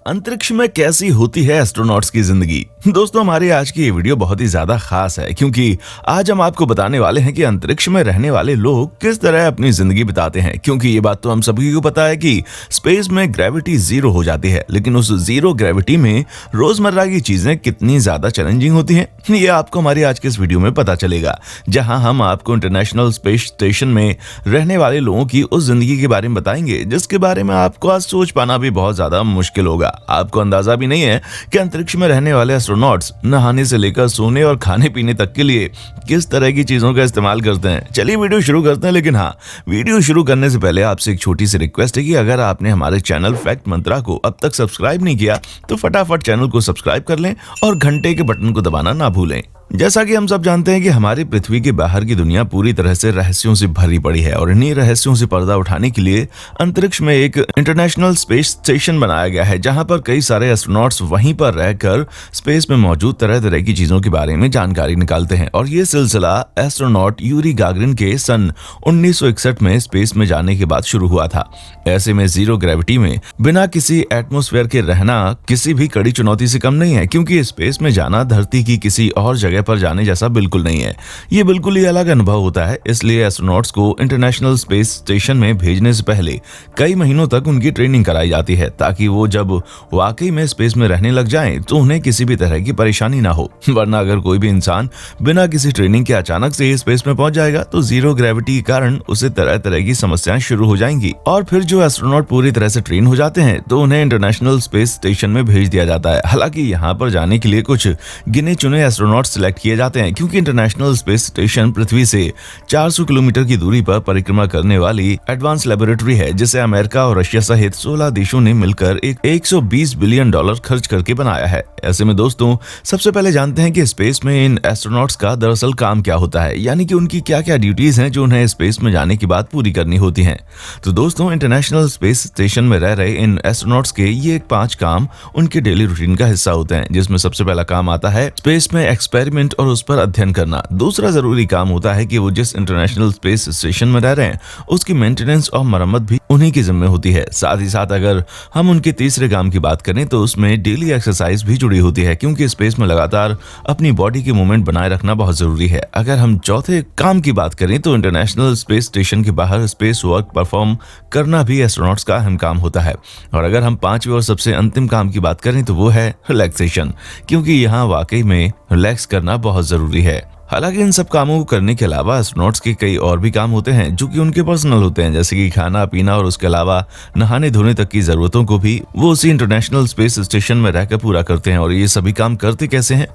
अंतरिक्ष में कैसी होती है एस्ट्रोनॉट्स की जिंदगी। दोस्तों, हमारी आज की ये वीडियो बहुत ही ज्यादा खास है क्योंकि आज हम आपको बताने वाले हैं कि अंतरिक्ष में रहने वाले लोग किस तरह अपनी जिंदगी बिताते हैं। क्योंकि ये बात तो हम सभी को पता है कि स्पेस में ग्रेविटी जीरो हो जाती है, लेकिन उस जीरो ग्रेविटी में रोजमर्रा की चीजें कितनी ज्यादा चैलेंजिंग होती हैं, ये आपको हमारी आज के इस वीडियो में पता चलेगा, जहां हम आपको इंटरनेशनल स्पेस स्टेशन में रहने वाले लोगों की उस जिंदगी के बारे में बताएंगे जिसके बारे में आपको आज सोच पाना भी बहुत ज्यादा मुश्किल होगा। आपको अंदाजा भी नहीं है कि अंतरिक्ष में रहने वाले एस्ट्रोनॉट्स नहाने से लेकर सोने और खाने पीने तक के लिए किस तरह की चीजों का इस्तेमाल करते हैं। चलिए वीडियो शुरू करते हैं, लेकिन हाँ, वीडियो शुरू करने से पहले आपसे एक छोटी सी रिक्वेस्ट है कि अगर आपने हमारे चैनल फैक्ट मंत्रा को अब तक सब्सक्राइब नहीं किया तो फटाफट चैनल को सब्सक्राइब कर लें और घंटे के बटन को दबाना ना भूलें। जैसा कि हम सब जानते हैं कि हमारी पृथ्वी के बाहर की दुनिया पूरी तरह से रहस्यों से भरी पड़ी है और इन्हीं रहस्यों से पर्दा उठाने के लिए अंतरिक्ष में एक इंटरनेशनल स्पेस स्टेशन बनाया गया है, जहां पर कई सारे एस्ट्रोनॉट्स वहीं पर रहकर स्पेस में मौजूद तरह तरह की चीजों के बारे में जानकारी निकालते हैं। और ये सिलसिला एस्ट्रोनॉट यूरी गागरिन के सन 1961 में स्पेस में जाने के बाद शुरू हुआ था। ऐसे में जीरो ग्रेविटी में बिना किसी एटमॉस्फेयर के रहना किसी भी कड़ी चुनौती से कम नहीं है, क्योंकि स्पेस में जाना धरती की किसी और जगह पर जाने जैसा बिल्कुल नहीं है। ये बिल्कुल ही अलग अनुभव होता है। इसलिए एस्ट्रोनॉट्स को इंटरनेशनल स्पेस स्टेशन में भेजने से पहले कई महीनों तक उनकी ट्रेनिंग कराई जाती है, ताकि वो जब वाकई में स्पेस में रहने लग जाएं तो उन्हें किसी भी तरह की परेशानी ना हो। वरना अगर कोई भी इंसान बिना किसी ट्रेनिंग के अचानक से स्पेस में पहुंच जाएगा तो जीरो ग्रेविटी के कारण उसे तरह तरह की समस्याएं शुरू हो जाएंगी। और फिर जो एस्ट्रोनॉट पूरी तरह से ट्रेन हो जाते हैं तो उन्हें इंटरनेशनल स्पेस स्टेशन में भेज दिया जाता है। हालांकि यहाँ पर जाने के लिए कुछ गिने चुने एस्ट्रोनॉट सिलेक्ट किए जाते हैं, क्योंकि इंटरनेशनल स्पेस स्टेशन पृथ्वी से 400 किलोमीटर की दूरी पर परिक्रमा करने वाली एडवांस लेबोरेटरी है, जिसे अमेरिका और रशिया सहित 16 देशों ने मिलकर एक $120 बिलियन खर्च करके बनाया है। ऐसे में दोस्तों, सबसे पहले जानते हैं कि स्पेस में इन एस्ट्रोनॉट्स का दरअसल काम क्या होता है, यानी कि उनकी क्या क्या ड्यूटीज हैं जो उन्हें स्पेस में जाने के बाद पूरी करनी होती हैं। तो दोस्तों, इंटरनेशनल स्पेस स्टेशन में रह रहे इन एस्ट्रोनॉट्स के ये 5 काम उनके डेली रूटीन का हिस्सा होते हैं, जिसमें सबसे पहला काम आता है स्पेस में एक्सपेरिमेंट और उस पर अध्ययन करना। दूसरा जरूरी काम होता है कि वो जिस इंटरनेशनल स्पेस स्टेशन में रह रहे हैं उसकी मेंटेनेंस और मरम्मत भी उन्हीं की जिम्मे होती है। साथ ही साथ अगर हम उनके तीसरे काम की बात करें तो उसमें डेली एक्सरसाइज भी जुड़ी होती है, क्योंकि स्पेस में लगातार अपनी बॉडी की मूवमेंट बनाए रखना बहुत जरूरी है। अगर हम चौथे काम की बात करें तो इंटरनेशनल स्पेस स्टेशन के बाहर स्पेस वर्क परफॉर्म करना भी एस्ट्रोनॉट्स का अहम काम होता है। और अगर हम पांचवें और सबसे अंतिम काम की बात करें तो वो है रिलैक्सेशन, क्योंकि यहाँ वाकई में रिलैक्स करना बहुत जरूरी है। हालांकि इन सब कामों को करने के अलावा एस्ट्रोनॉट्स के कई और भी काम होते हैं जो कि उनके पर्सनल होते हैं, जैसे कि खाना पीना और उसके अलावा नहाने धोने तक की जरूरतों को भी वो उसी इंटरनेशनल स्पेस स्टेशन में रहकर पूरा करते हैं। और ये सभी काम करते कैसे हैं,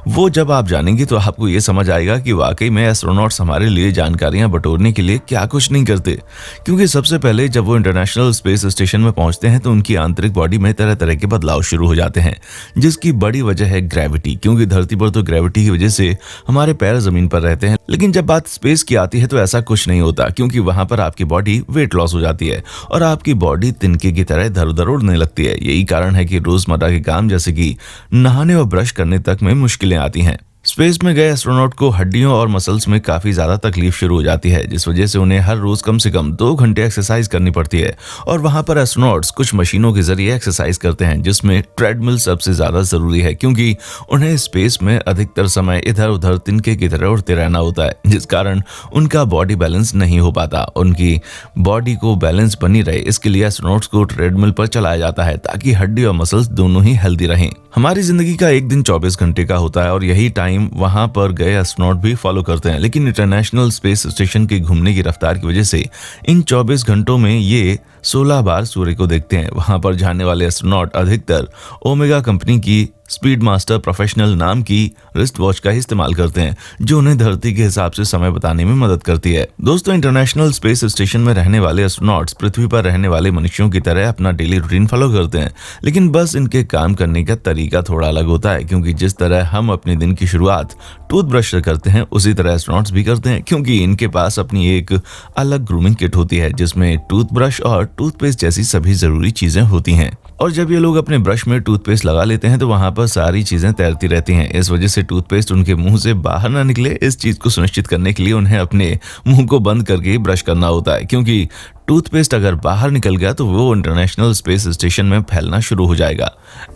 वो जब आप जानेंगे तो आपको ये समझ आएगा कि वाकई में एस्ट्रोनॉट्स हमारे लिए जानकारियां बटोरने के लिए क्या कुछ नहीं करते। क्योंकि सबसे पहले जब वो इंटरनेशनल स्पेस स्टेशन में पहुंचते हैं तो उनकी आंतरिक बॉडी में तरह तरह के बदलाव शुरू हो जाते हैं, जिसकी बड़ी वजह है ग्रेविटी। क्योंकि धरती पर तो ग्रेविटी की वजह से हमारे पैर जमीन पर रहते हैं, लेकिन जब बात स्पेस की आती है तो ऐसा कुछ नहीं होता, क्योंकि वहां पर आपकी बॉडी वेट लॉस हो जाती है और आपकी बॉडी तिनके की तरह इधर उधर उड़ने लगती है। यही कारण है कि रोजमर्रा के काम जैसे कि नहाने और ब्रश करने तक में मुश्किलें आती हैं। स्पेस में गए एस्ट्रोनॉट को हड्डियों और मसल्स में काफी ज्यादा तकलीफ शुरू हो जाती है, जिस वजह से उन्हें हर रोज कम से कम 2 घंटे एक्सरसाइज करनी पड़ती है। और वहां पर एस्ट्रोनॉट्स कुछ मशीनों के जरिए एक्सरसाइज करते हैं, जिसमें ट्रेडमिल सबसे ज्यादा जरूरी है, क्योंकि उन्हें स्पेस में अधिकतर समय इधर उधर तिनके की तरह उड़ते रहना होता है, जिस कारण उनका बॉडी बैलेंस नहीं हो पाता। उनकी बॉडी को बैलेंस बनी रहे, इसके लिए एस्ट्रोनॉट्स को ट्रेडमिल पर चलाया जाता है, ताकि हड्डी और मसल्स दोनों ही हेल्दी रहें। हमारी जिंदगी का एक दिन 24 घंटे का होता है और यही टाइम वहां पर गए एस्ट्रोनॉट भी फॉलो करते हैं, लेकिन इंटरनेशनल स्पेस स्टेशन के घूमने की रफ्तार की वजह से इन 24 घंटों में ये 16 बार सूर्य को देखते हैं। वहां पर जाने वाले एस्ट्रोनॉट अधिकतर ओमेगा कंपनी की स्पीड मास्टर प्रोफेशनल नाम की रिस्ट वॉच का इस्तेमाल करते हैं, जो उन्हें धरती के हिसाब से समय बताने में मदद करती है। दोस्तों, इंटरनेशनल स्पेस स्टेशन में रहने वाले एस्ट्रोनॉट्स पृथ्वी पर रहने वाले मनुष्यों की तरह अपना डेली रूटीन फॉलो करते हैं, लेकिन बस इनके काम करने का तरीका थोड़ा अलग होता है। क्योंकि जिस तरह हम अपने दिन की शुरुआत टूथब्रश से करते हैं, उसी तरह एस्ट्रोनॉट्स भी करते हैं, क्योंकि इनके पास अपनी एक अलग ग्रूमिंग किट होती है, जिसमें टूथब्रश और टूथपेस्ट जैसी सभी जरूरी चीजें होती हैं। और जब ये लोग अपने ब्रश में टूथपेस्ट लगा लेते हैं तो वहां पर सारी चीजें तैरती रहती हैं। इस वजह से टूथपेस्ट उनके मुंह से बाहर ना निकले, इस चीज को सुनिश्चित करने के लिए उन्हें अपने मुंह को बंद करके ही ब्रश करना होता है, क्योंकि टूथपेस्ट अगर बाहर निकल गया तो वो इंटरनेशनल स्पेस स्टेशन में फैलना शुरू हो जाएगा।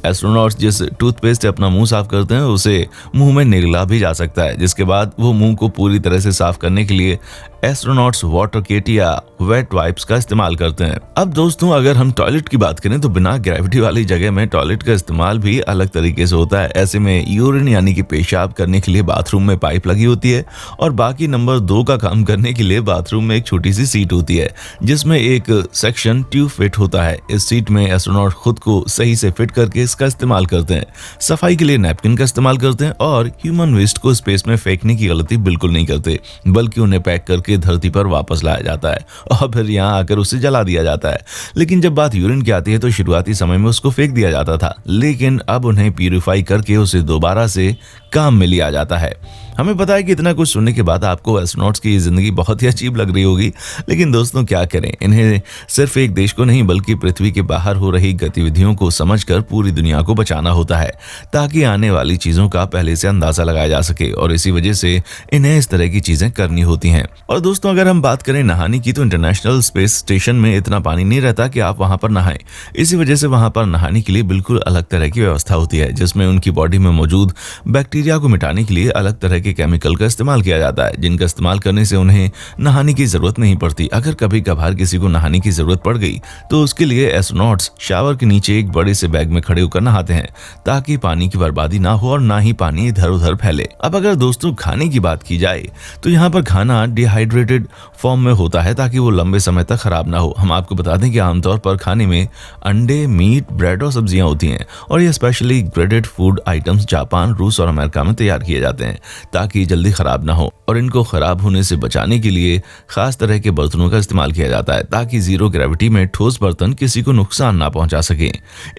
एस्ट्रोनॉट्स जिस टूथपेस्ट से अपना मुंह साफ करते हैं उसे मुंह में निगला भी जा सकता है, जिसके बाद वो मुंह को पूरी तरह से साफ करने के लिए एस्ट्रोनॉट्स वाटर किट या वेट वाइप्स का इस्तेमाल करते हैं। अब दोस्तों, अगर हम टॉयलेट की बात करें तो बिना ग्रेविटी वाली जगह में टॉयलेट का इस्तेमाल भी अलग तरीके से होता है। ऐसे में यूरिन यानी कि पेशाब करने के लिए बाथरूम में पाइप लगी होती है और बाकी नंबर 2 का काम करने के लिए बाथरूम में एक छोटी सी सीट होती है जिसमें एक सेक्शन ट्यूब फिट होता है। इस सीट में एस्ट्रोनॉट खुद को सही से फिट करके इसका इस्तेमाल करते हैं। सफाई के लिए नैपकिन का इस्तेमाल करते हैं और ह्यूमन वेस्ट को स्पेस में फेंकने की गलती बिल्कुल नहीं करते, बल्कि उन्हें पैक करके धरती पर वापस लाया जाता है और फिर यहाँ आकर उसे जला दिया जाता है। लेकिन जब बात यूरिन की आती है तो शुरुआती समय में उसको फेंक दिया जाता था, लेकिन अब उन्हें प्यूरिफाई करके उसे दोबारा से काम में लिया जाता है। हमें पता है कि इतना कुछ सुनने के बाद आपको एस्ट्रोनॉट्स की जिंदगी बहुत ही अजीब लग रही होगी, लेकिन दोस्तों क्या करें, इन्हें सिर्फ एक देश को नहीं बल्कि पृथ्वी के बाहर हो रही गतिविधियों को समझकर पूरी दुनिया को बचाना होता है, ताकि आने वाली चीजों का पहले से अंदाजा लगाया जा सके और इसी वजह से इन्हें इस तरह की चीजें करनी होती हैं। और दोस्तों, अगर हम बात करें नहाने की तो इंटरनेशनल स्पेस स्टेशन में इतना पानी नहीं रहता कि आप वहां पर नहाएं। इसी वजह से वहां पर नहाने के लिए बिल्कुल अलग तरह की व्यवस्था होती है, जिसमें उनकी बॉडी में मौजूद बैक्टीरिया को मिटाने के लिए अलग तरह के केमिकल का इस्तेमाल किया जाता है, जिनका इस्तेमाल करने से उन्हें नहाने की जरूरत नहीं पड़ती। अगर कभी कभार किसी को नहाने की जरूरत पड़ गई तो उसके लिए एस्ट्रोनॉट्स शावर के नीचे एक बड़े से बैग में खड़े होकर नहाते हैं, ताकि पानी की बर्बादी ना हो और ना ही पानी इधर उधर फैले। अब अगर दोस्तों खाने की बात की जाए तो यहाँ पर खाना डिहाइड्रेटेड फॉर्म में होता है ताकि वो लंबे समय तक खराब ना हो। हम आपको बता दें कि आमतौर पर खाने में अंडे, मीट, ब्रेड और सब्जियां होती हैं और ये specially graded food items Japan, रूस और अमेरिका में तैयार किए जाते हैं ताकि जल्दी खराब ना हो, और इनको खराब होने से बचाने के लिए खास तरह के बर्तनों का इस्तेमाल किया जाता है ताकि जीरो ग्रेविटी में ठोस बर्तन किसी को नुकसान ना पहुंचा सके।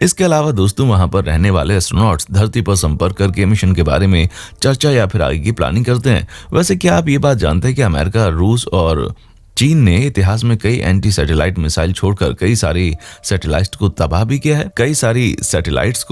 इसके अलावा दोस्तों, वहां पर रहने वाले एस्ट्रोनॉट्स धरती पर संपर्क करके मिशन के बारे में चर्चा या फिर आगे की प्लानिंग करते हैं। वैसे क्या आप ये बात जानते हैं कि अमेरिका, रूस और चीन ने इतिहास में कई एंटी सैटेलाइट मिसाइल छोड़कर कई सारी सैटेलाइट्स को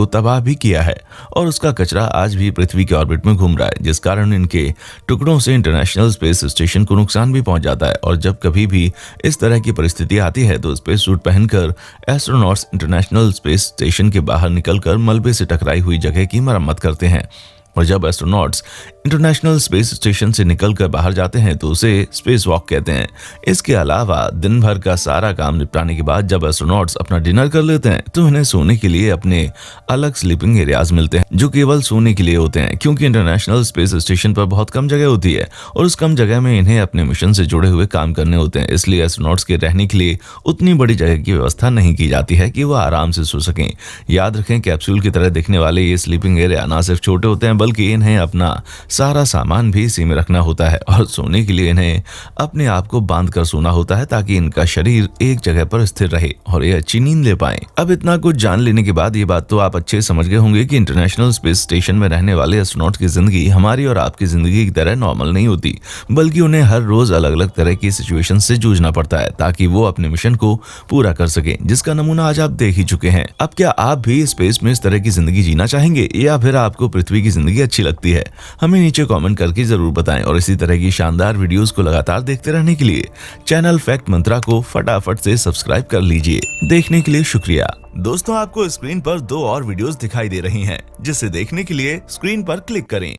तबाह भी किया है और उसका कचरा आज भी पृथ्वी के ऑर्बिट में घूम रहा है, जिस कारण इनके टुकड़ों से इंटरनेशनल स्पेस स्टेशन को नुकसान भी पहुंच जाता है। और जब कभी भी इस तरह की परिस्थिति आती है तो स्पेस सूट पहनकर एस्ट्रोनॉट्स इंटरनेशनल स्पेस स्टेशन के बाहर निकलकर मलबे से टकराई हुई जगह की मरम्मत करते हैं। और जब एस्ट्रोनॉट्स इंटरनेशनल स्पेस स्टेशन से निकलकर बाहर जाते हैं तो उसे स्पेस वॉक कहते हैं। इसके अलावा दिन भर का सारा काम निपटाने के बाद जब एस्ट्रोनॉट्स अपना डिनर कर लेते हैं तो उन्हें सोने के लिए अपने अलग स्लीपिंग एरियाज मिलते हैं जो केवल सोने के लिए होते हैं, क्योंकि इंटरनेशनल स्पेस स्टेशन पर बहुत कम जगह होती है और उस कम जगह में इन्हें अपने मिशन से जुड़े हुए काम करने होते हैं। इसलिए एस्ट्रोनॉट्स के रहने के लिए उतनी बड़ी जगह की व्यवस्था नहीं की जाती है कि वो आराम से सो सकें। याद रखें, कैप्सूल की तरह दिखने वाले ये स्लीपिंग एरिया ना सिर्फ छोटे होते हैं बल्कि इन्हें अपना सारा सामान भी इसी में रखना होता है और सोने के लिए इन्हें अपने आप को बांध कर सोना होता है ताकि इनका शरीर एक जगह पर स्थिर रहे और ये अच्छी नींद ले पाएं। अब इतना कुछ जान लेने के बाद ये बात तो आप अच्छे समझ गए होंगे कि इंटरनेशनल स्पेस स्टेशन में रहने वाले एस्ट्रोनॉट्स की जिंदगी हमारी और आपकी जिंदगी की तरह नॉर्मल नहीं होती, बल्कि उन्हें हर रोज अलग अलग तरह की सिचुएशन से जूझना पड़ता है ताकि वो अपने मिशन को पूरा कर सके, जिसका नमूना आज आप देख ही चुके हैं। अब क्या आप भी स्पेस में इस तरह की जिंदगी जीना चाहेंगे या फिर आपको पृथ्वी की जिंदगी अच्छी लगती है? हमें नीचे कमेंट करके जरूर बताएं और इसी तरह की शानदार वीडियोस को लगातार देखते रहने के लिए चैनल फैक्ट मंत्रा को फटाफट से सब्सक्राइब कर लीजिए। देखने के लिए शुक्रिया। दोस्तों, आपको स्क्रीन पर 2 और वीडियोस दिखाई दे रही हैं, जिसे देखने के लिए स्क्रीन पर क्लिक करें।